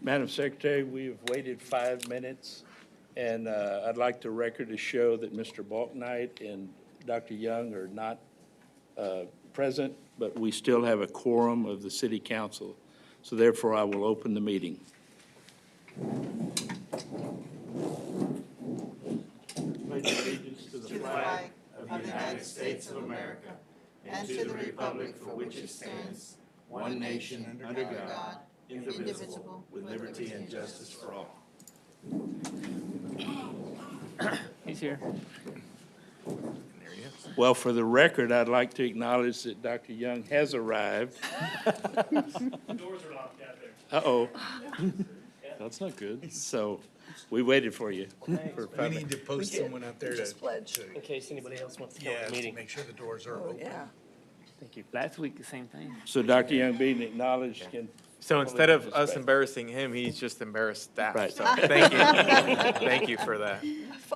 Madam Secretary, we have waited 5 minutes, and I'd like the record to show that Mr. Balknight and Dr. Young are not present, but we still have a quorum of the city council. So therefore, I will open the meeting. Pledge allegiance to the flag of the United States of America and to the republic for which it stands, one nation, under God, indivisible, with liberty and justice for all. He's here. Well, for the record, I'd like to acknowledge that Dr. Young has arrived. The doors are locked out there. Uh-oh, That's not good. so we waited for you. for We 5 need to post someone out there Just pledge. In case anybody else wants to come yeah, to the to meeting. make sure the doors are Oh, open. yeah. Thank you. Last week, the same thing. So Dr. Young being acknowledged, can So instead of us participate. embarrassing him, he's just embarrassed staff. Right. So thank you. Thank you for that.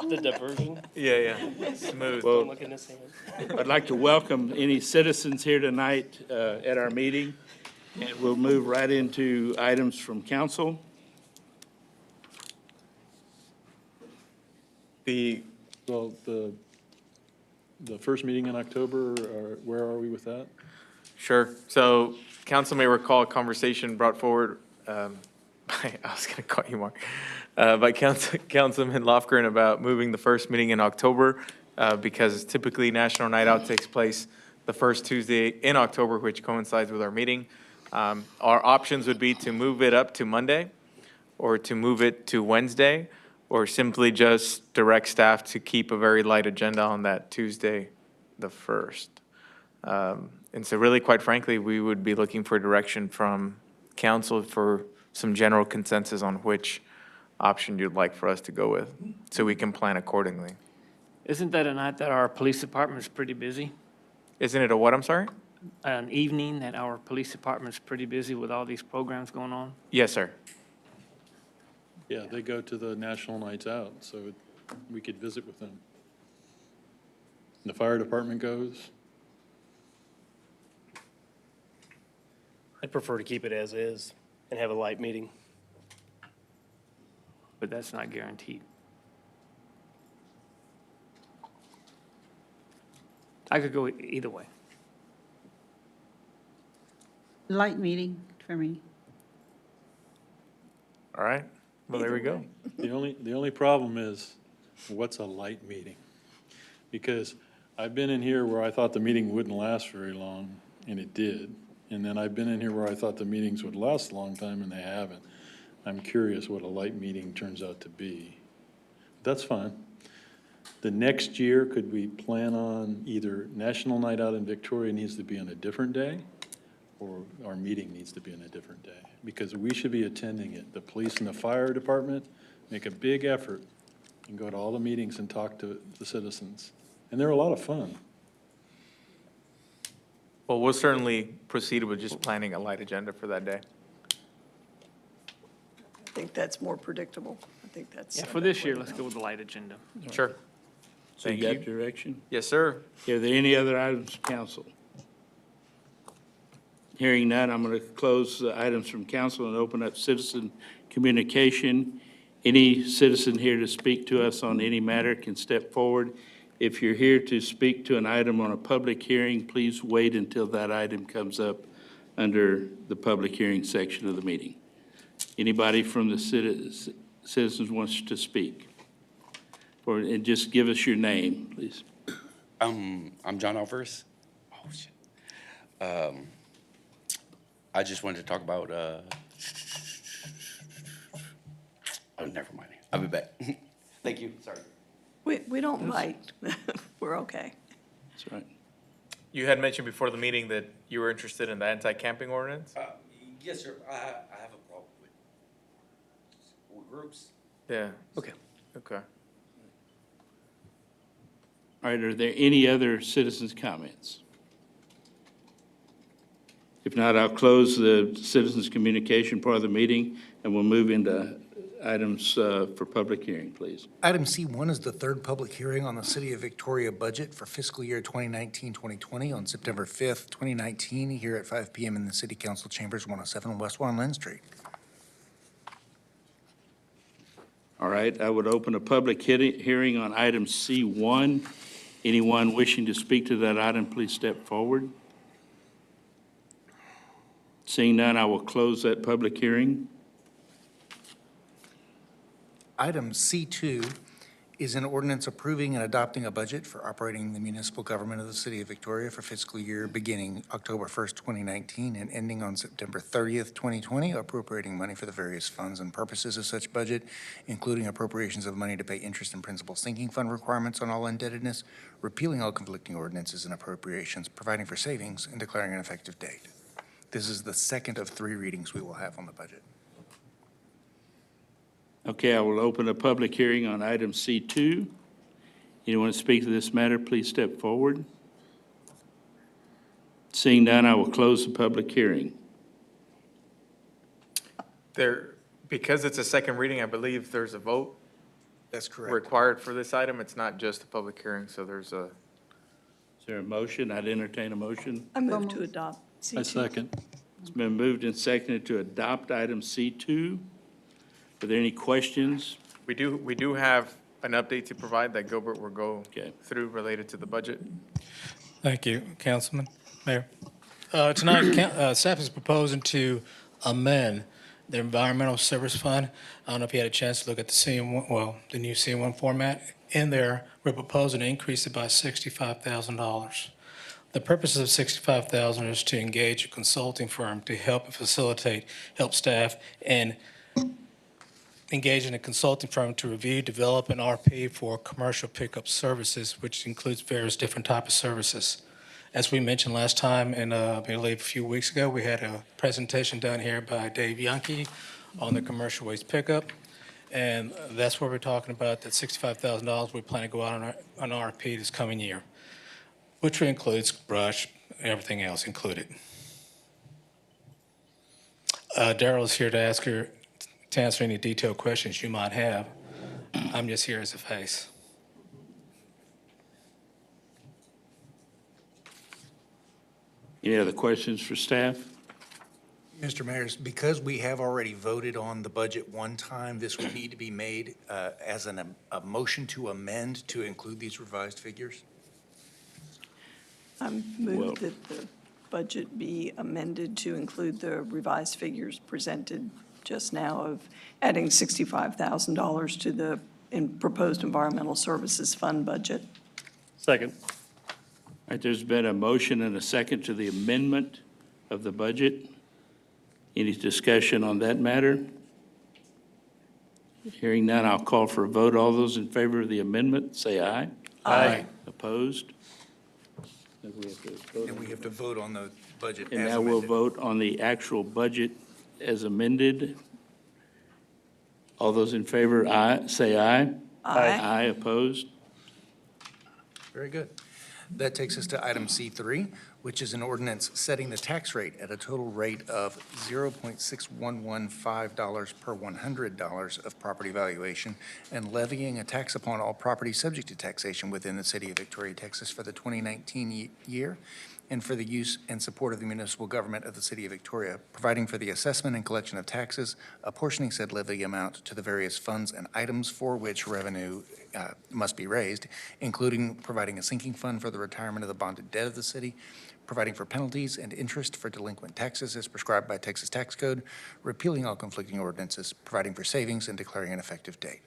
The diversion. Yeah, yeah. Smooth. Well, Don't look in this hand. I'd like to welcome any citizens here tonight at our meeting, and we'll move right into items from council. Well, the first meeting in October, where are we with that? Sure. So council may recall a conversation brought forward, by, I was going to call you Mark, by Councilman Lofgren about moving the first meeting in October because typically National Night Out takes place the first Tuesday in October, which coincides with our meeting. Our options would be to move it up to Monday or to move it to Wednesday, or simply just direct staff to keep a very light agenda on that Tuesday, the 1st. And so really, quite frankly, we would be looking for direction from council for some general consensus on which option you'd like for us to go with, so we can plan accordingly. Isn't that a night that our police department is pretty busy? Isn't it a what, I'm sorry? An evening that our police department's pretty busy with all these programs going on? Yes, sir. Yeah, they go to the National Nights Out, so we could visit with them. And the fire department goes. I'd prefer to keep it as is and have a light meeting. But that's not guaranteed. I could go either way. Light meeting for me. All right. Well, there we go. The only problem is, what's a light meeting? Because I've been in here where I thought the meeting wouldn't last very long, and it did. And then I've been in here where I thought the meetings would last a long time, and they haven't. I'm curious what a light meeting turns out to be. That's fine. The next year, could we plan on either National Night Out in Victoria needs to be on a different day, or our meeting needs to be on a different day? Because we should be attending it. The police and the fire department make a big effort and go to all the meetings and talk to the citizens. And they're a lot of fun. Well, we'll certainly proceed with just planning a light agenda for that day. I think that's more predictable. I think that's. Yeah, for this year, let's go with the light agenda. Sure. So you Thank got direction? Yes, sir. Are there any other items, council? Hearing none, I'm going to close the items from council and open up citizen communication. Any citizen here to speak to us on any matter can step forward. If you're here to speak to an item on a public hearing, please wait until that item comes up under the public hearing section of the meeting. Anybody from the citizens wants to speak? And just give us your name, please. I'm John Alvers. Oh, shit. I just wanted to talk about, oh, never mind. I'll be back. Thank you, sorry. We don't bite. We're okay. That's right. You had mentioned before the meeting that you were interested in the anti-camping ordinance? Yes, sir. I have a problem with groups. Yeah. Okay. Okay. All right, are there any other citizens' comments? If not, I'll close the citizens' communication part of the meeting, and we'll move into items for public hearing, please. Item C1 is the third public hearing on the City of Victoria budget for fiscal year 2019-2020 on September 5th, 2019, here at 5 p.m. in the City Council Chambers, 107 West Warren Lynn Street. All right, I would open a public hearing on item C1. Anyone wishing to speak to that item, please step forward. Seeing none, I will close that public hearing. Item C2 is an ordinance approving and adopting a budget for operating the municipal government of the city of Victoria for fiscal year beginning October 1st, 2019 and ending on September 30th, 2020, appropriating money for the various funds and purposes of such budget, including appropriations of money to pay interest and principal sinking fund requirements on all indebtedness, repealing all conflicting ordinances and appropriations, providing for savings, and declaring an effective date. This is the second of 3 readings we will have on the budget. Okay, I will open a public hearing on item C2. Anyone to speak to this matter, please step forward. Seeing none, I will close the public hearing. Because it's a second reading, I believe there's a vote That's correct. required for this item. It's not just a public hearing, so there's a, Is there a motion? I'd entertain a motion. I move to adopt I C2. second. It's been moved and seconded to adopt item C2. Are there any questions? we do have an update to provide that Gilbert will go Okay. through related to the budget. Thank you, Councilman, Mayor. Tonight, staff is proposing to amend the Environmental Service Fund. I don't know if you had a chance to look at the CM1, well, the new CM1 format. In there, we're proposing to increase it by $65,000. The purpose of $65,000 is to engage a consulting firm to help facilitate, help staff, and engaging a consulting firm to review, develop an RP for commercial pickup services, which includes various different types of services. As we mentioned last time, and I believe a few weeks ago, we had a presentation done here by Dave Yankee on the commercial waste pickup. And that's where we're talking about that $65,000 we plan to go out on an RP this coming year, which includes brush, everything else included. Daryl is here to answer any detailed questions you might have. I'm just here as a face. Any other questions for staff? Mr. Mayor, because we have already voted on the budget one time, this would need to be made as a motion to amend to include these revised figures? I Well- move that the budget be amended to include the revised figures presented just now of adding $65,000 to the proposed Environmental Services Fund budget. Second. All right, there's been a motion and a second to the amendment of the budget. Any discussion on that matter? Hearing none, I'll call for a vote. All those in favor of the amendment, say aye. Aye. Opposed? And we have to vote on the budget as And amended. now we'll vote on the actual budget as amended. All those in favor, aye, say aye. Aye. Aye, opposed? Very good. That takes us to item C3, which is an ordinance setting the tax rate at a total rate of $0.6115 per $100 of property valuation and levying a tax upon all property subject to taxation within the city of Victoria, Texas for the 2019 year and for the use and support of the municipal government of the city of Victoria, providing for the assessment and collection of taxes, apportioning said levy amount to the various funds and items for which revenue must be raised, including providing a sinking fund for the retirement of the bonded debt of the city, providing for penalties and interest for delinquent taxes as prescribed by Texas Tax Code, repealing all conflicting ordinances, providing for savings, and declaring an effective date.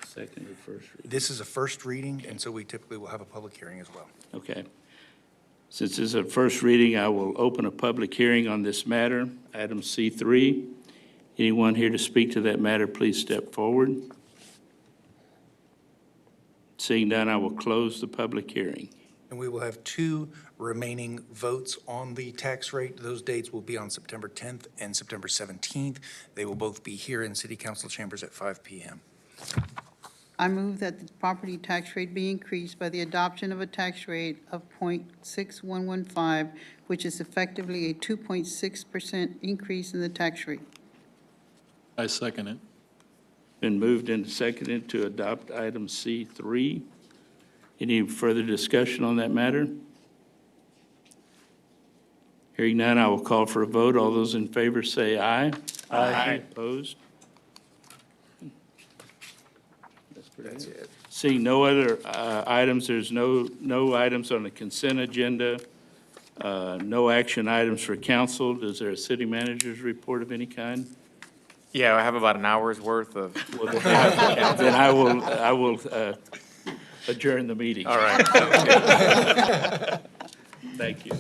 Second or first reading? This is a first reading, and so we typically will have a public hearing as well. Okay. Since this is a first reading, I will open a public hearing on this matter. Item C3. Anyone here to speak to that matter, please step forward. Seeing none, I will close the public hearing. And we will have 2 remaining votes on the tax rate. Those dates will be on September 10th and September 17th. They will both be here in City Council chambers at 5 p.m. I move that the property tax rate be increased by the adoption of a tax rate of .6115, which is effectively a 2.6% increase in the tax rate. I second it. Been moved and seconded to adopt item C3. Any further discussion on that matter? Hearing none, I will call for a vote. All those in favor say aye. Aye. Opposed? That's it. Seeing no other items, there's no items on the consent agenda, no action items for council. Is there a city manager's report of any kind? Yeah, I have about an hour's worth of. Well, then I will adjourn the meeting. All right. Thank you.